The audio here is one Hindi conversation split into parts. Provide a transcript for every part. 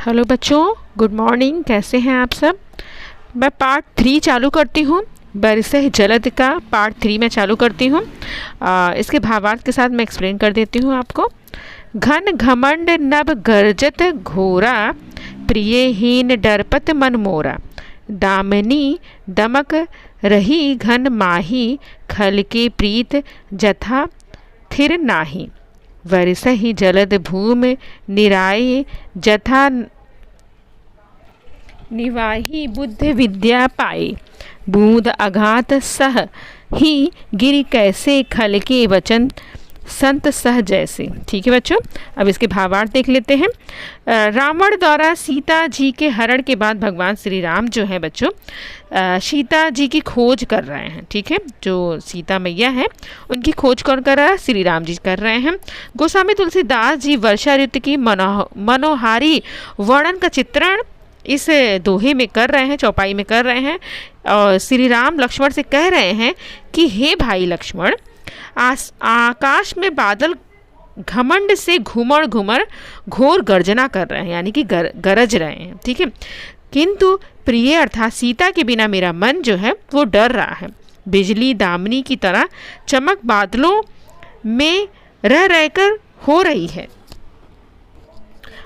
हेलो बच्चों, गुड मॉर्निंग। कैसे हैं आप सब। मैं पार्ट 3 चालू करती हूँ। बरसह जलद का पार्ट 3 मैं चालू करती हूँ। इसके भावार्थ के साथ मैं एक्सप्लेन कर देती हूँ आपको। घन घमंड नभ गर्जत घोरा, प्रियहीन डरपत मन मोरा। दामिनी दमक रही घन माही, खल के प्रीत जथा थिर नाही। वरसहि जलद भूम निराये, जथा निवाही बुद्ध विद्या पाए। बूंद अघात सह ही गिर कैसे, खल के वचन संत सह जैसे। ठीक है बच्चों, अब इसके भावार्थ देख लेते हैं। रावण द्वारा सीता जी के हरण के बाद भगवान श्री राम जो है बच्चों सीता जी की खोज कर रहे हैं। ठीक है, जो सीता मैया है उनकी खोज कौन कर रहा है? श्री राम जी कर रहे हैं। गोस्वामी तुलसीदास जी वर्षा ऋतु की मनोहारी वर्णन का चित्रण इस दोहे में कर रहे हैं, चौपाई में कर रहे हैं। और श्री राम लक्ष्मण से कह रहे हैं कि हे भाई लक्ष्मण, आकाश में बादल घमंड से घुमड़ घुमड़ घोर गर्जना कर रहे हैं, यानी कि गरज रहे हैं। ठीक है, किंतु प्रिय अर्थात सीता के बिना मेरा मन जो है वो डर रहा है। बिजली दामिनी की तरह चमक बादलों में रह रहकर हो रही है,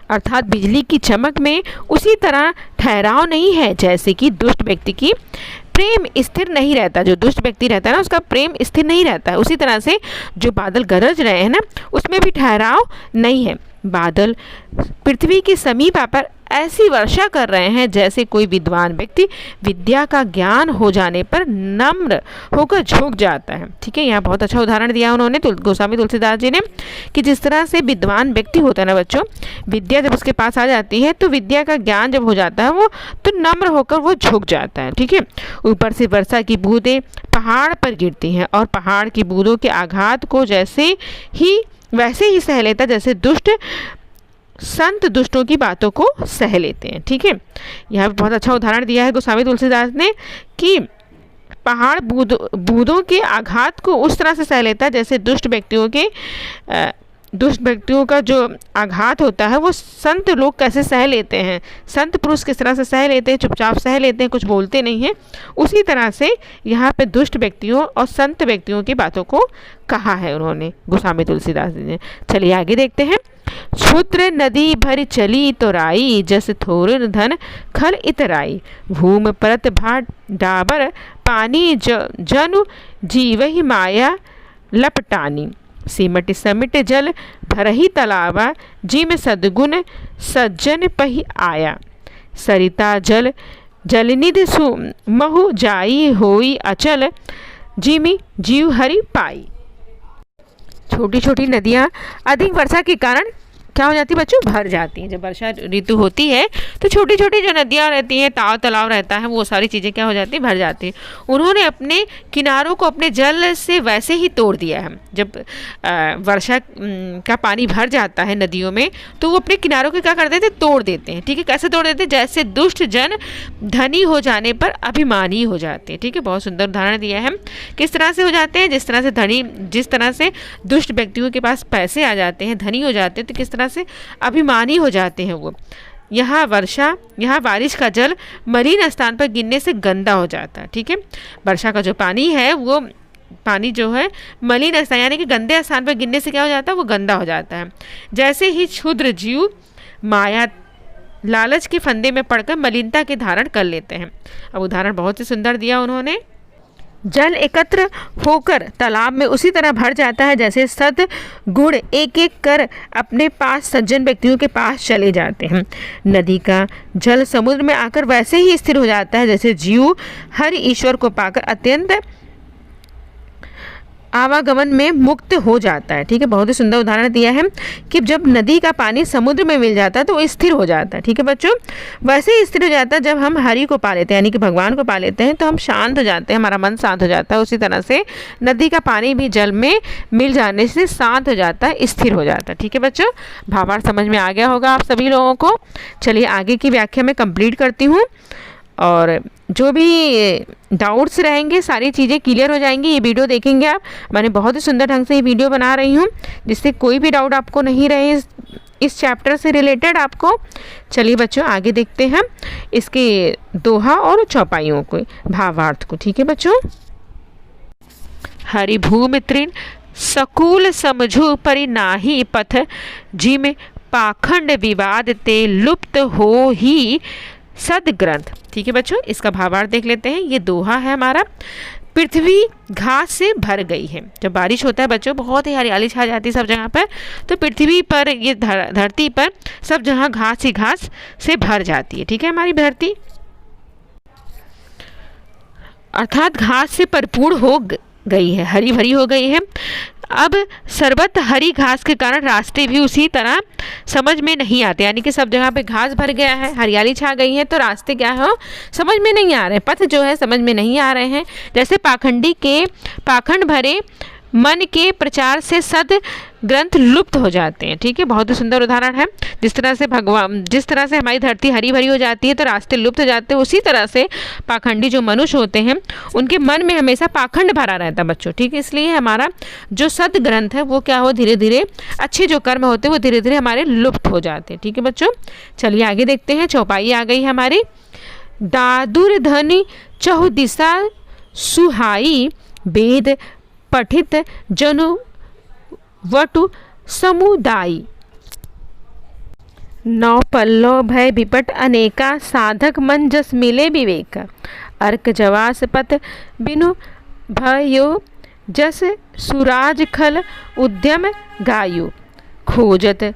अर्थात बिजली की चमक में उसी तरह ठहराव नहीं है जैसे कि दुष्ट व्यक्ति की प्रेम स्थिर नहीं रहता। जो दुष्ट व्यक्ति रहता है ना, उसका प्रेम स्थिर नहीं रहता है। उसी तरह से जो बादल गरज रहे हैं ना, उसमें भी ठहराव नहीं है। बादल पृथ्वी के समीप आकर ऐसी वर्षा कर रहे हैं जैसे कोई विद्वान व्यक्ति विद्या का ज्ञान हो जाने पर नम्र होकर झुक जाता है। ठीक है, यहाँ बहुत अच्छा उदाहरण दिया उन्होंने गोस्वामी तुलसीदास जी ने कि जिस तरह से विद्वान व्यक्ति होता है ना बच्चों, विद्या जब उसके पास आ जाती है तो विद्या का ज्ञान जब हो जाता है वो तो नम्र होकर वो झुक जाता है। ठीक है, ऊपर से वर्षा की बूंदें पहाड़ पर गिरती हैं और पहाड़ की बूंदों के आघात को वैसे ही सह लेता जैसे दुष्ट संत दुष्टों की बातों को सह लेते हैं। ठीक है, यहाँ बहुत अच्छा उदाहरण दिया है गोस्वामी तुलसीदास ने कि पहाड़ बूंदों के आघात को उस तरह से सह लेता है जैसे दुष्ट व्यक्तियों का जो आघात होता है वो संत लोग कैसे सह लेते हैं, संत पुरुष किस तरह से सह लेते हैं, चुपचाप सह लेते हैं, कुछ बोलते नहीं हैं। उसी तरह से यहाँ पे दुष्ट व्यक्तियों और संत व्यक्तियों की बातों को कहा है उन्होंने, गोस्वामी तुलसीदास जी ने। चलिए आगे देखते हैं। क्षुद्र नदी भर चली तो राई, जस थोर धन खल इतराई। भूम परत भाट डाबर, पानी जनु जीव ही माया लपटानी। सिमट समिट जल भरही तलावा, जिम सद्गुण सज्जन पही आया। सरिता जल जलनिधि महु जाई, होई अचल जिमि जीव हरि पाई। छोटी छोटी नदियाँ अधिक वर्षा के कारण क्या हो जाती है बच्चों? भर जाती हैं। जब वर्षा ऋतु होती है तो छोटी छोटी जो नदियाँ रहती हैं, तालाब रहता है, वो सारी चीज़ें क्या हो जाती हैं? भर जाती हैं। उन्होंने अपने किनारों को अपने जल से वैसे ही तोड़ दिया है। जब वर्षा का पानी भर जाता है नदियों में तो वो अपने किनारों के क्या कर देते? तोड़ देते हैं। ठीक है, कैसे तोड़ देते हैं? जैसे दुष्ट जन धनी हो जाने पर अभिमानी हो जाते हैं। ठीक है, बहुत सुंदर उदाहरण दिया है। किस तरह से हो जाते हैं? जिस तरह से दुष्ट व्यक्तियों के पास पैसे आ जाते हैं, धनी हो जाते हैं, तो किस तरह से अभिमानी हो जाते हैं वो। यहाँ बारिश का जल मलिन स्थान पर गिरने से गंदा हो जाता है। ठीक है, वर्षा का जो पानी है वो पानी जो है मलिन स्थान यानी कि गंदे स्थान पर गिरने से क्या हो जाता है? वो गंदा हो जाता है। जैसे ही क्षुद्र जीव माया लालच के फंदे में पड़कर मलिनता के धारण कर लेते हैं। अब उदाहरण बहुत ही सुंदर दिया उन्होंने। जल एकत्र होकर तालाब में उसी तरह भर जाता है जैसे सद गुण एक एक कर अपने पास सज्जन व्यक्तियों के पास चले जाते हैं। नदी का जल समुद्र में आकर वैसे ही स्थिर हो जाता है जैसे जीव हरि ईश्वर को पाकर अत्यंत आवागमन में मुक्त हो जाता है। ठीक है, बहुत ही सुंदर उदाहरण दिया है कि जब नदी का पानी समुद्र में मिल जाता है तो वो स्थिर हो जाता है। ठीक है बच्चों, वैसे ही स्थिर हो जाता है जब हम हरि को पा लेते हैं, यानी कि भगवान को पा लेते हैं, तो हम शांत हो जाते हैं, हमारा मन शांत हो जाता है। उसी तरह से नदी का पानी भी जल में मिल जाने से शांत हो जाता है, स्थिर हो जाता है। ठीक है बच्चों, भावार्थ समझ में आ गया होगा आप सभी लोगों को। चलिए आगे की व्याख्या मैं कंप्लीट करती हूँ और जो भी डाउट्स रहेंगे सारी चीज़ें क्लियर हो जाएंगी। ये वीडियो देखेंगे आप, मैंने बहुत ही सुंदर ढंग से ये वीडियो बना रही हूँ जिससे कोई भी डाउट आपको नहीं रहे इस चैप्टर से रिलेटेड आपको। चलिए बच्चों आगे देखते हैं इसके दोहा और चौपाइयों को, भावार्थ को। ठीक है बच्चों। हरिभूमि तृण सकूल समझू परि नाही पथ, जिम पाखंड विवाद ते लुप्त हो ही सदग्रंथ। ठीक है बच्चों, इसका भावार्थ देख लेते हैं। ये दोहा है हमारा। पृथ्वी घास से भर गई है। जब बारिश होता है बच्चों, बहुत ही हरियाली छा जाती है सब जगह पर, तो पृथ्वी पर, ये धरती पर सब जगह घास ही घास से भर जाती है। ठीक है, हमारी धरती अर्थात घास से भरपूर हो गई है, हरी भरी हो गई है। अब सर्वत्र हरी घास के कारण रास्ते भी उसी तरह समझ में नहीं आते, यानी कि सब जगह पे घास भर गया है, हरियाली छा गई है, तो रास्ते क्या हो समझ में नहीं आ रहे, पथ जो है समझ में नहीं आ रहे हैं। जैसे पाखंडी के पाखंड भरे मन के प्रचार से सद ग्रंथ लुप्त हो जाते हैं। ठीक है, बहुत ही सुंदर उदाहरण है। जिस तरह से हमारी धरती हरी भरी हो जाती है तो रास्ते लुप्त हो जाते हैं, उसी तरह से पाखंडी जो मनुष्य होते हैं उनके मन में हमेशा पाखंड भरा रहता है बच्चों। ठीक है, इसलिए हमारा जो सद ग्रंथ है वो क्या हो, धीरे धीरे अच्छे जो कर्म होते हैं वो धीरे धीरे हमारे लुप्त हो जाते हैं। ठीक है बच्चों, चलिए आगे देखते हैं। चौपाई आ गई हमारी। दादुर धनी चहु दिशा सुहाई, वेद पठित जनु वटु समुदायी। नौ पल्लो भय विपट अनेका, साधक मन जस मिले विवेक। अर्क जवास पथ बिनु भयो, जस सुराज खल उद्यम गायु। खोजत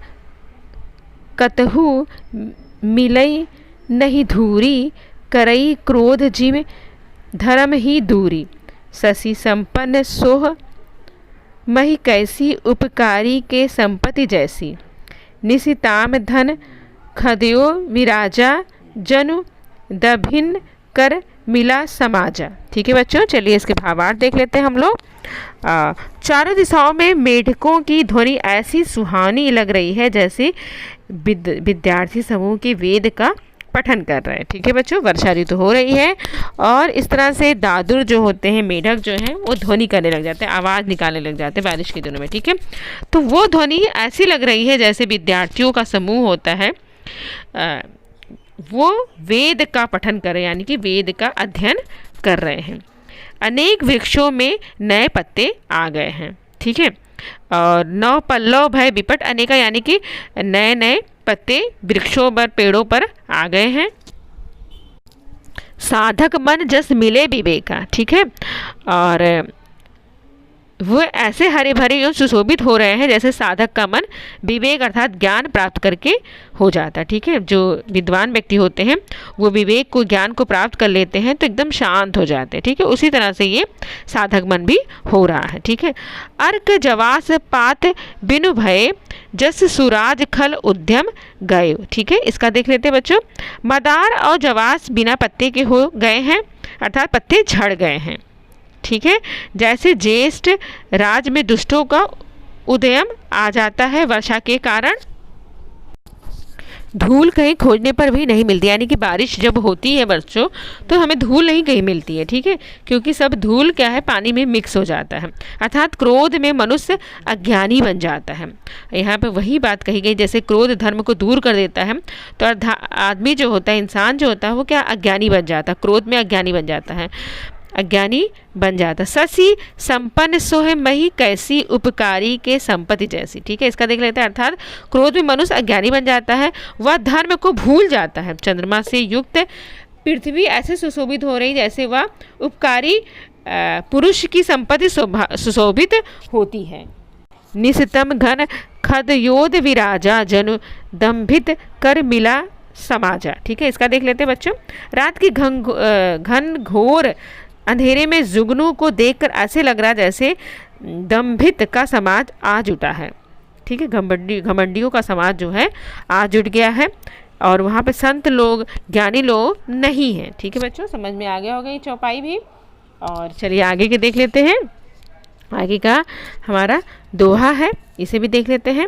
कतहु मिलई नहीं धूरी, करई क्रोध जिम धर्म ही दूरी। शशि संपन्न सोह मही कैसी, उपकारी के संपत्ति जैसी। निशिताम धन खदयो विराजा, जनु दभिन्न कर मिला समाजा। ठीक है बच्चों, चलिए इसके भावार्थ देख लेते हैं हम लोग। चारों दिशाओं में मेढकों की ध्वनि ऐसी सुहानी लग रही है जैसे विद्यार्थी समूह की वेद का पठन कर रहे हैं। ठीक है बच्चों, वर्षा ऋतु हो रही है और इस तरह से दादुर जो होते हैं, मेढक जो हैं, वो ध्वनि करने लग जाते हैं, आवाज़ निकालने लग जाते हैं बारिश के दिनों में। ठीक है, तो वो ध्वनि ऐसी लग रही है जैसे विद्यार्थियों का समूह होता है, वो वेद का पठन कर रहे हैं, यानी कि वेद का अध्ययन कर रहे हैं। अनेक वृक्षों में नए पत्ते आ गए हैं। ठीक है, और नौ पल्लव भय विपट अनेका, यानी कि नए नए पत्ते वृक्षों पर, पेड़ों पर आ गए हैं। साधक मन जस मिले विवेका। ठीक है, और वो ऐसे हरे भरे एवं सुशोभित हो रहे हैं जैसे साधक का मन विवेक अर्थात ज्ञान प्राप्त करके हो जाता है। ठीक है, जो विद्वान व्यक्ति होते हैं वो विवेक को, ज्ञान को प्राप्त कर लेते हैं तो एकदम शांत हो जाते हैं। ठीक है, उसी तरह से ये साधक मन भी हो रहा है। ठीक है, अर्क जवास पात बिनु भय, जस सुराज खल उद्यम गए। ठीक है, इसका देख लेते हैं बच्चों। मदार और जवास बिना पत्ते के हो गए हैं, अर्थात पत्ते झड़ गए हैं। ठीक है, जैसे ज्येष्ठ राज में दुष्टों का उदयम आ जाता है वर्षा के कारण। धूल कहीं खोजने पर भी नहीं मिलती, यानी कि बारिश जब होती है बच्चों तो हमें धूल नहीं कहीं मिलती है। ठीक है, क्योंकि सब धूल क्या है, पानी में मिक्स हो जाता है, अर्थात क्रोध में मनुष्य अज्ञानी बन जाता है। यहाँ पे वही बात कही गई, जैसे क्रोध धर्म को दूर कर देता है तो आदमी जो होता है, इंसान जो होता है वो क्या अज्ञानी बन जाता है, क्रोध में अज्ञानी बन जाता है, अज्ञानी बन जाता। शशि संपन्न सोह मही कैसी, उपकारी के संपत्ति जैसी। ठीक है, इसका देख लेते हैं। अर्थात क्रोध में मनुष्य अज्ञानी बन जाता है, वह धर्म को भूल जाता है। चंद्रमा से युक्त पृथ्वी ऐसे सुशोभित हो रही जैसे वह उपकारी पुरुष की संपत्ति सुशोभित होती है। निस्तम घन खदयोद विराजा, जनु दंभित कर मिला समाजा। ठीक है, इसका देख लेते हैं बच्चों। रात की घन घोर अंधेरे में जुगनू को देखकर ऐसे लग रहा जैसे दंभित का समाज आ जुटा है। ठीक है, घमंडियों का समाज जो है आ जुट गया है और वहाँ पे संत लोग, ज्ञानी लोग नहीं हैं। ठीक है बच्चों, समझ में आ गया होगा ये चौपाई भी। और चलिए आगे के देख लेते हैं। आगे का हमारा दोहा है, इसे भी देख लेते हैं।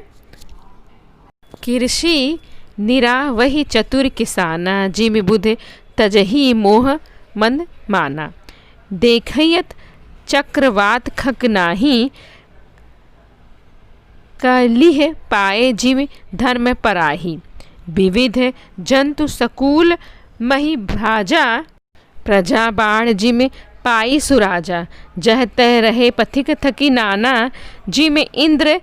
कृषि निरा वही चतुर किसाना, जिम बुध तजही मोह मंद माना। देखयत चक्रवात खक नाही, कलिह पाए जिम धर्म पराही, विविध जंतु सकूल मही भाजा, प्रजा बाढ़ जिम पाई सुराजा, जह तह रहे पथिक थकी नाना, जिम इंद्र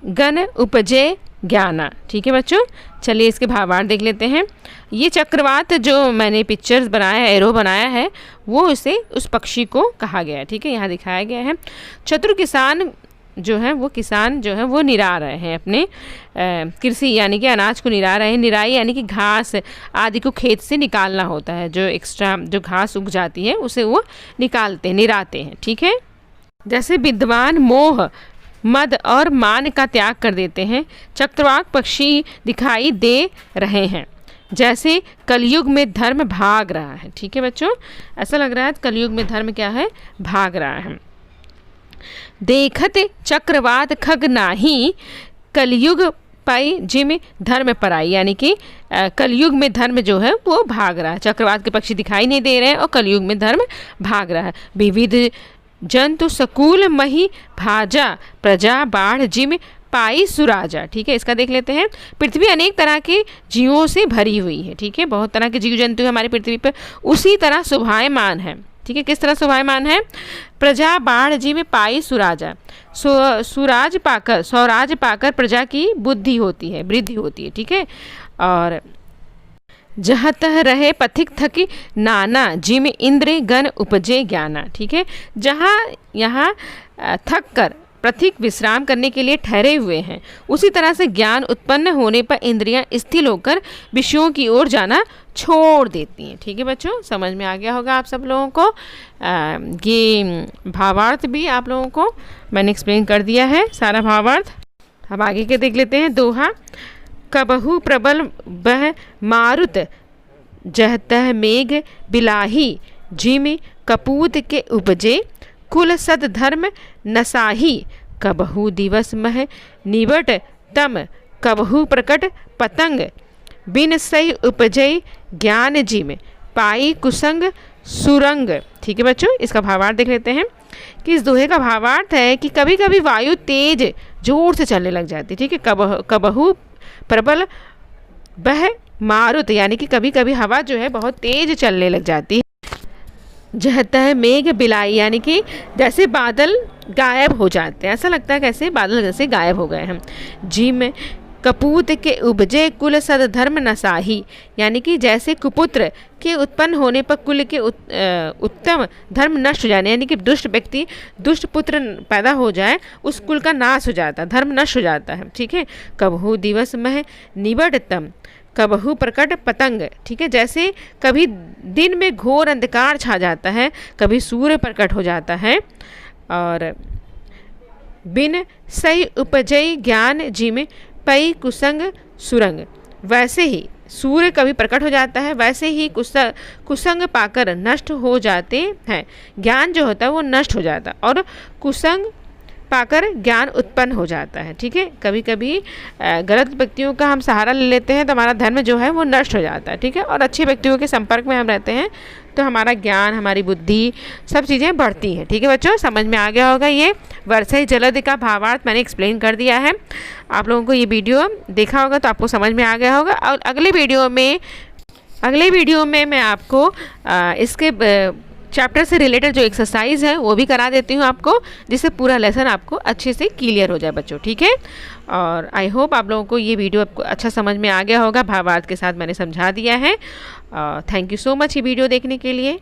गण उपजे ज्ञाना। ठीक है बच्चों, चलिए इसके भावार्थ देख लेते हैं। ये चक्रवात जो मैंने पिक्चर्स बनाया है, एरो बनाया है, वो उसे उस पक्षी को कहा गया है। ठीक है, यहाँ दिखाया गया है। चतुर किसान जो है वो किसान जो है वो निरा रहे हैं अपने कृषि यानी कि अनाज को निरा रहे हैं। निराई यानी कि घास आदि को खेत से निकालना होता है, जो एक्स्ट्रा जो घास उग जाती है उसे वो निकालते हैं, निराते हैं। ठीक है, जैसे विद्वान मोह मद और मान का त्याग कर देते हैं, चक्रवात पक्षी दिखाई दे रहे हैं, जैसे कलयुग में धर्म भाग रहा है। ठीक है बच्चों, ऐसा लग रहा है कलयुग में धर्म क्या है, भाग रहा है। देखत चक्रवात खग नाही, कलयुग पाई जिम धर्म पराई, यानी कि कलयुग में धर्म जो है वो भाग रहा है। चक्रवात के पक्षी दिखाई नहीं दे रहे हैं और कलयुग में धर्म भाग रहा है। विविध जंतु सकूल मही भाजा, प्रजा बाढ़ जिम पाई सुराजा। ठीक है, इसका देख लेते हैं। पृथ्वी अनेक तरह के जीवों से भरी हुई है। ठीक है, बहुत तरह के जीव जंतु हमारी पृथ्वी पर उसी तरह शोभायमान है। ठीक है, किस तरह शोभायमान है, प्रजा बाढ़ जी में पाई सुराजा, सुराज पाकर स्वराज पाकर प्रजा की बुद्धि होती है, वृद्धि होती है। ठीक है, और जहाँ तह रहे पथिक थकी नाना, जिम इंद्र गण उपजे ज्ञाना। ठीक है, जहाँ यहाँ थक कर प्रथिक विश्राम करने के लिए ठहरे हुए हैं, उसी तरह से ज्ञान उत्पन्न होने पर इंद्रियां स्थिर होकर विषयों की ओर जाना छोड़ देती हैं। ठीक है बच्चों, समझ में आ गया होगा आप सब लोगों को। ये भावार्थ भी आप लोगों को मैंने एक्सप्लेन कर दिया है, सारा भावार्थ। अब आगे के देख लेते हैं। दोहा, कबहू प्रबल बह मारुत, जह तह मेघ बिलाही, जिम कपूत के उपजे, कुल सद धर्म नसाही, कबहू दिवस मह निबट तम, कबहू प्रकट पतंग, बिन सही उपजय ज्ञान जिम, पाई कुसंग सुरंग। ठीक है बच्चों, इसका भावार्थ देख लेते हैं कि इस दोहे का भावार्थ है कि कभी कभी वायु तेज जोर से चलने लग जाती है। ठीक है, कबहू प्रबल बह मारुत, यानी कि कभी कभी हवा जो है बहुत तेज चलने लग जाती है। जहता है मेघ बिलाई, यानी कि जैसे बादल गायब हो जाते हैं, ऐसा लगता है कैसे बादल जैसे गायब हो गए हैं। जिम कपूत के उपजे कुल सद धर्म नसाही, यानी कि जैसे कुपुत्र के उत्पन्न होने पर कुल के उत्तम धर्म नष्ट हो जाने, यानी कि दुष्ट व्यक्ति दुष्ट पुत्र पैदा हो जाए, उस कुल का नाश हो जाता है, धर्म नष्ट हो जाता है। ठीक है, कबहू दिवस मह निबटतम, कबहू प्रकट पतंग। ठीक है, जैसे कभी दिन में घोर अंधकार छा जाता है, कभी सूर्य प्रकट हो जाता है। और बिन सही उपजय ज्ञान जिम पई कुसंग सुरंग, वैसे ही सूर्य कभी प्रकट हो जाता है, वैसे ही कुसंग पाकर नष्ट हो जाते हैं। ज्ञान जो होता है वो नष्ट हो जाता है और कुसंग पाकर ज्ञान उत्पन्न हो जाता है। ठीक है, कभी कभी गलत व्यक्तियों का हम सहारा ले लेते हैं तो हमारा धर्म जो है वो नष्ट हो जाता है। ठीक है, और अच्छे व्यक्तियों के संपर्क में हम रहते हैं तो हमारा ज्ञान, हमारी बुद्धि, सब चीज़ें बढ़ती हैं। ठीक है बच्चों, समझ में आ गया होगा। ये वर्षा जलद का भावार्थ मैंने एक्सप्लेन कर दिया है। आप लोगों को ये वीडियो देखा होगा तो आपको समझ में आ गया होगा। और अगले वीडियो में मैं आपको इसके चैप्टर से रिलेटेड जो एक्सरसाइज है वो भी करा देती हूँ आपको, जिससे पूरा लेसन आपको अच्छे से क्लियर हो जाए बच्चों। ठीक है, और आई होप आप लोगों को ये वीडियो आपको अच्छा समझ में आ गया होगा, भावार्थ के साथ मैंने समझा दिया है। थैंक यू सो मच ये वीडियो देखने के लिए।